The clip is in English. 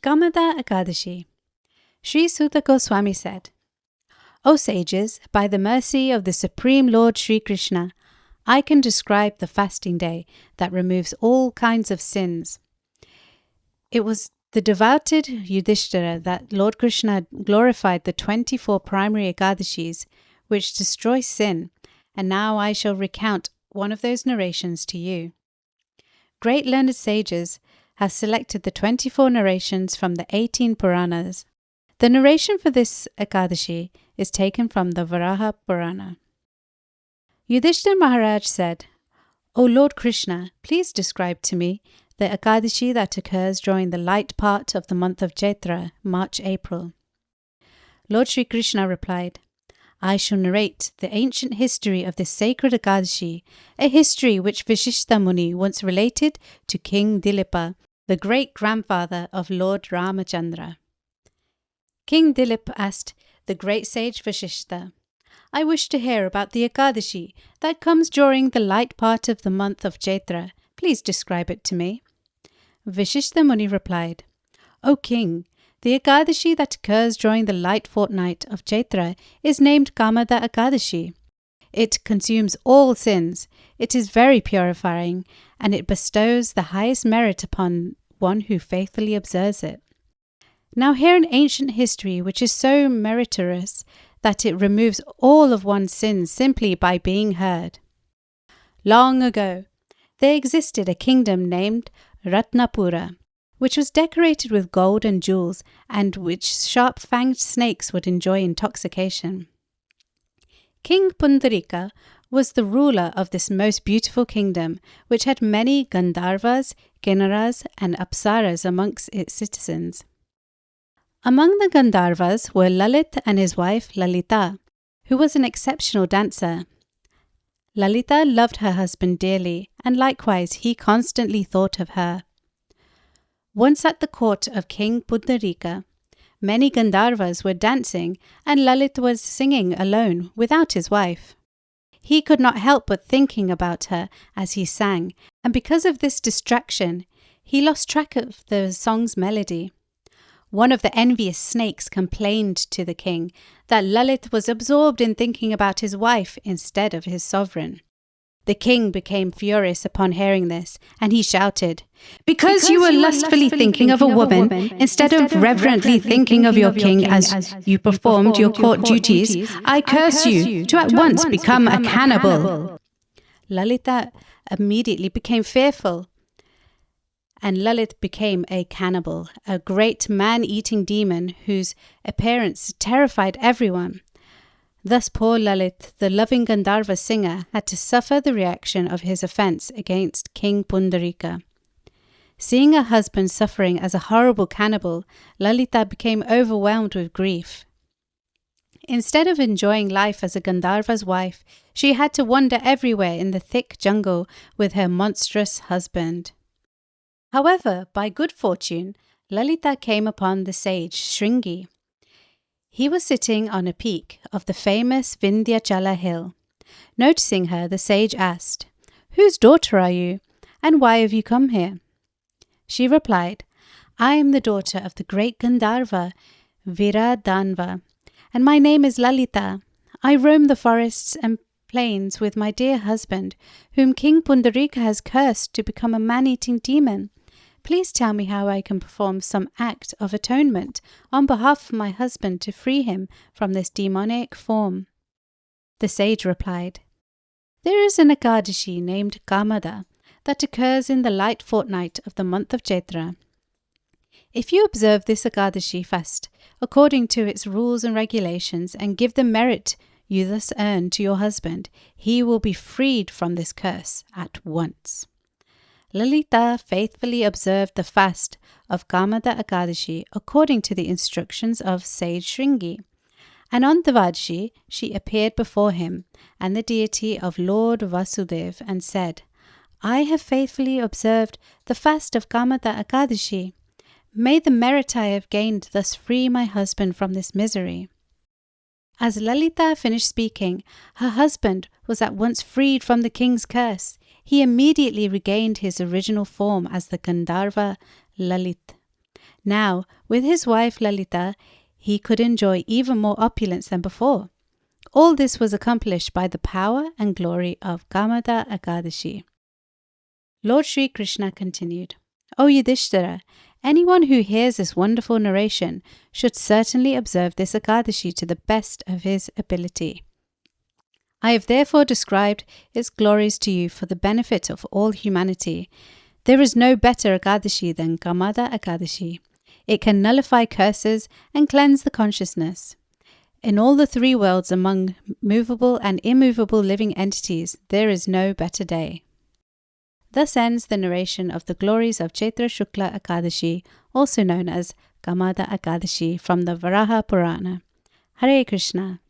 Kamada Ekadashi. Sri Suta Goswami said, O sages, by the mercy of the Supreme Lord Sri Krishna, I can describe the fasting day that removes all kinds of sins. It was the devoted Yudhisthira that Lord Krishna glorified the 24 primary Ekadashis, which destroy sin, and now I shall recount one of those narrations to you. Great learned sages have selected the 24 narrations from the 18 Puranas. The narration for this Ekadashi is taken from the Varaha Purana. Yudhishthira Maharaj said, O Lord Krishna, please describe to me the Ekadashi that occurs during the light part of the month of Chaitra, March-April. Lord Sri Krishna replied, I shall narrate the ancient history of this sacred Ekadashi, a history which Vasishtha Muni once related to King Dilipa, the great-grandfather of Lord Ramachandra. King Dilip asked the great sage Vasishtha, I wish to hear about the Ekadashi that comes during the light part of the month of Chaitra. Please describe it to me. Vasishtha Muni replied, O King, the Ekadashi that occurs during the light fortnight of Chaitra is named Kamada Ekadashi. It consumes all sins, it is very purifying, and it bestows the highest merit upon one who faithfully observes it. Now hear an ancient history which is so meritorious that it removes all of one's sins simply by being heard. Long ago, there existed a kingdom named Ratnapura, which was decorated with gold and jewels, and which sharp-fanged snakes would enjoy intoxication. King Pundarika was the ruler of this most beautiful kingdom, which had many Gandharvas, Kinnaras, and Apsaras amongst its citizens. Among the Gandharvas were Lalit and his wife Lalita, who was an exceptional dancer. Lalita loved her husband dearly, and likewise he constantly thought of her. Once at the court of King Pundarika, many Gandharvas were dancing, and Lalit was singing alone without his wife. He could not help but thinking about her as he sang, and because of this distraction, he lost track of the song's melody. One of the envious snakes complained to the king that Lalit was absorbed in thinking about his wife instead of his sovereign. The king became furious upon hearing this, and he shouted, Because you were lustfully thinking of a woman instead of reverently thinking of your king as you performed your court duties, I curse you to at once become a cannibal. Lalita immediately became fearful, and Lalit became a cannibal, a great man-eating demon whose appearance terrified everyone. Thus poor Lalit, the loving Gandharva singer, had to suffer the reaction of his offence against King Pundarika. Seeing her husband suffering as a horrible cannibal, Lalita became overwhelmed with grief. Instead of enjoying life as a Gandharva's wife, she had to wander everywhere in the thick jungle with her monstrous husband. However, by good fortune, Lalita came upon the sage Shringi. He was sitting on a peak of the famous Vindhyachala hill. Noticing her, the sage asked, Whose daughter are you, and why have you come here? She replied, I am the daughter of the great Gandharva, Viradanva, and my name is Lalita. I roam the forests and plains with my dear husband, whom King Pundarika has cursed to become a man-eating demon. Please tell me how I can perform some act of atonement on behalf of my husband to free him from this demonic form. The sage replied, There is an Ekadashi named Kamada that occurs in the light fortnight of the month of Chaitra. If you observe this Ekadashi fast according to its rules and regulations and give the merit you thus earn to your husband, he will be freed from this curse at once. Lalita faithfully observed the fast of Kamada Ekadashi according to the instructions of sage Shringi, and on Devadashi she appeared before him and the deity of Lord Vasudev and said, I have faithfully observed the fast of Kamada Ekadashi. May the merit I have gained thus free my husband from this misery. As Lalita finished speaking, her husband was at once freed from the king's curse. He immediately regained his original form as the Gandharva Lalit. Now, with his wife Lalita, he could enjoy even more opulence than before. All this was accomplished by the power and glory of Kamada Ekadashi. Lord Sri Krishna continued, O Yudhisthira, anyone who hears this wonderful narration should certainly observe this Ekadashi to the best of his ability. I have therefore described its glories to you for the benefit of all humanity. There is no better Ekadashi than Kamada Ekadashi. It can nullify curses and cleanse the consciousness. In all the three worlds among movable and immovable living entities, there is no better day. Thus ends the narration of the glories of Chaitra Shukla Ekadashi, also known as Kamada Ekadashi, from the Varaha Purana. Hare Krishna.